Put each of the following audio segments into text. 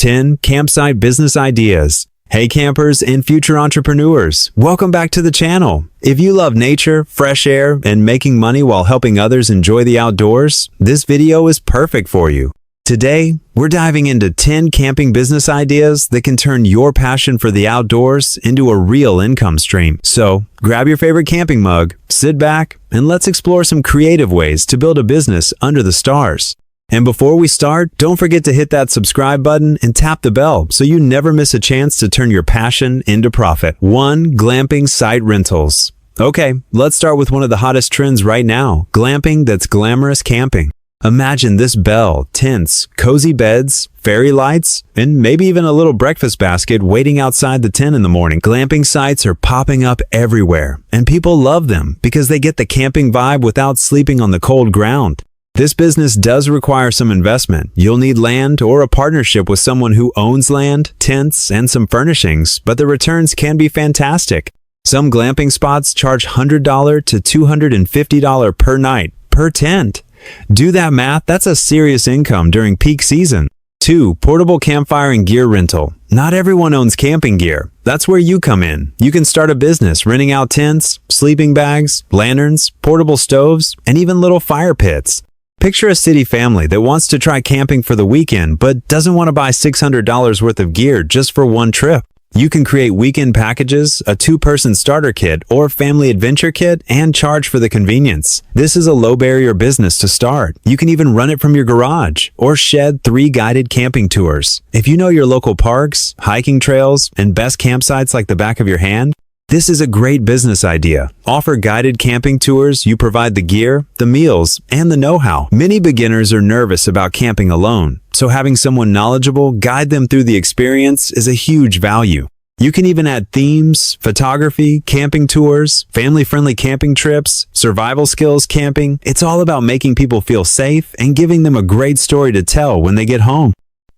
10 Campsite Business Ideas. Hey campers and future entrepreneurs, welcome back to the channel. If you love nature, fresh air, and making money while helping others enjoy the outdoors, this video is perfect for you. Today, we're diving into 10 camping business ideas that can turn your passion for the outdoors into a real income stream. So, grab your favorite camping mug, sit back, and let's explore some creative ways to build a business under the stars. And before we start, don't forget to hit that subscribe button and tap the bell so you never miss a chance to turn your passion into profit. 1. Glamping site rentals. Okay, let's start with one of the hottest trends right now, glamping that's glamorous camping. Imagine this bell, tents, cozy beds, fairy lights, and maybe even a little breakfast basket waiting outside the tent in the morning. Glamping sites are popping up everywhere, and people love them because they get the camping vibe without sleeping on the cold ground. This business does require some investment. You'll need land or a partnership with someone who owns land, tents, and some furnishings, but the returns can be fantastic. Some glamping spots charge $100 to $250 per night, per tent. Do that math, that's a serious income during peak season. 2. Portable campfire and gear rental. Not everyone owns camping gear. That's where you come in. You can start a business renting out tents, sleeping bags, lanterns, portable stoves, and even little fire pits. Picture a city family that wants to try camping for the weekend but doesn't want to buy $600 worth of gear just for one trip. You can create weekend packages, a 2-person starter kit, or family adventure kit and charge for the convenience. This is a low-barrier business to start. You can even run it from your garage or shed 3 guided camping tours. If you know your local parks, hiking trails, and best campsites like the back of your hand, this is a great business idea. Offer guided camping tours, you provide the gear, the meals, and the know-how. Many beginners are nervous about camping alone, so having someone knowledgeable guide them through the experience is a huge value. You can even add themes, photography, camping tours, family-friendly camping trips, survival skills camping. It's all about making people feel safe and giving them a great story to tell when they get home.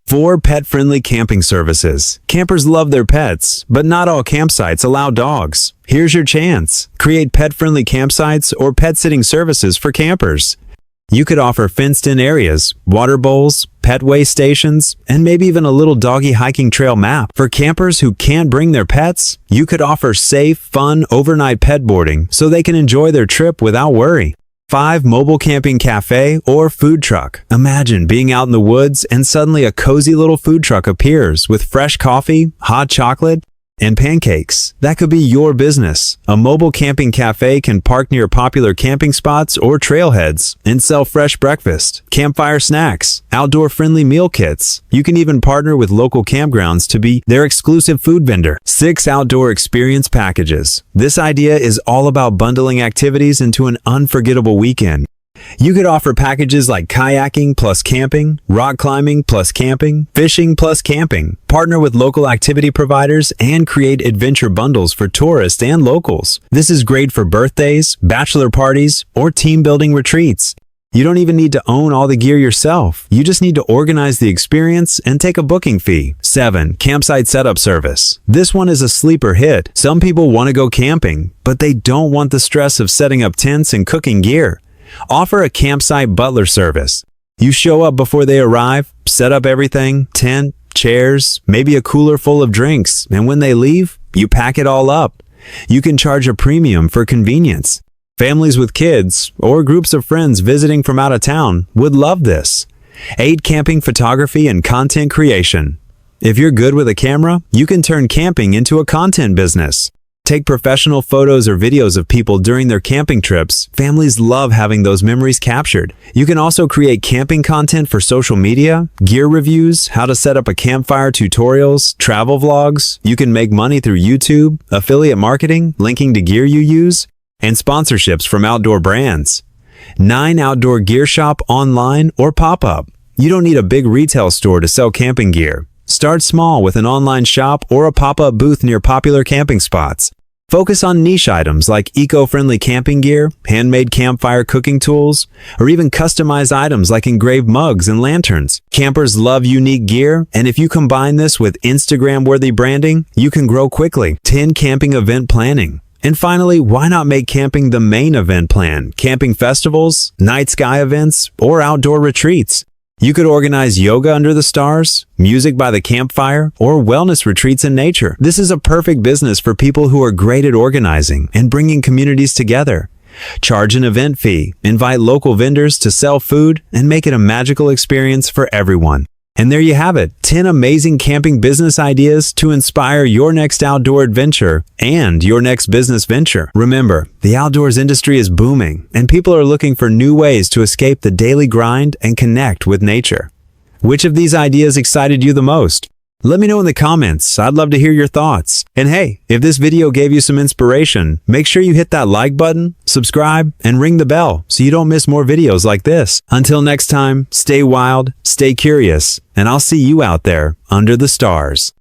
4. Pet-friendly camping services. Campers love their pets, but not all campsites allow dogs. Here's your chance. Create pet-friendly campsites or pet-sitting services for campers. You could offer fenced-in areas, water bowls, pet way stations, and maybe even a little doggy hiking trail map. For campers who can't bring their pets, you could offer safe, fun, overnight pet boarding so they can enjoy their trip without worry. 5. Mobile camping cafe or food truck. Imagine being out in the woods and suddenly a cozy little food truck appears with fresh coffee, hot chocolate, and pancakes. That could be your business. A mobile camping cafe can park near popular camping spots or trailheads and sell fresh breakfast, campfire snacks, outdoor-friendly meal kits. You can even partner with local campgrounds to be their exclusive food vendor. 6. Outdoor experience packages. This idea is all about bundling activities into an unforgettable weekend. You could offer packages like kayaking plus camping, rock climbing plus camping, fishing plus camping, partner with local activity providers, and create adventure bundles for tourists and locals. This is great for birthdays, bachelor parties, or team-building retreats. You don't even need to own all the gear yourself. You just need to organize the experience and take a booking fee. 7. Campsite setup service. This one is a sleeper hit. Some people want to go camping, but they don't want the stress of setting up tents and cooking gear. Offer a campsite butler service. You show up before they arrive, set up everything, tent, chairs, maybe a cooler full of drinks, and when they leave, you pack it all up. You can charge a premium for convenience. Families with kids or groups of friends visiting from out of town would love this. 8. Camping photography and content creation. If you're good with a camera, you can turn camping into a content business. Take professional photos or videos of people during their camping trips. Families love having those memories captured. You can also create camping content for social media, gear reviews, how to set up a campfire tutorials, travel vlogs. You can make money through YouTube, affiliate marketing, linking to gear you use, and sponsorships from outdoor brands. 9. Outdoor gear shop online or pop-up. You don't need a big retail store to sell camping gear. Start small with an online shop or a pop-up booth near popular camping spots. Focus on niche items like eco-friendly camping gear, handmade campfire cooking tools, or even customized items like engraved mugs and lanterns. Campers love unique gear, and if you combine this with Instagram-worthy branding, you can grow quickly. 10. Camping event planning. And finally, why not make camping the main event plan? Camping festivals, night sky events, or outdoor retreats. You could organize yoga under the stars, music by the campfire, or wellness retreats in nature. This is a perfect business for people who are great at organizing and bringing communities together. Charge an event fee, invite local vendors to sell food, and make it a magical experience for everyone. And there you have it, 10 amazing camping business ideas to inspire your next outdoor adventure and your next business venture. Remember, the outdoors industry is booming, and people are looking for new ways to escape the daily grind and connect with nature. Which of these ideas excited you the most? Let me know in the comments. I'd love to hear your thoughts. And hey, if this video gave you some inspiration, make sure you hit that like button, subscribe, and ring the bell so you don't miss more videos like this. Until next time, stay wild, stay curious, and I'll see you out there under the stars.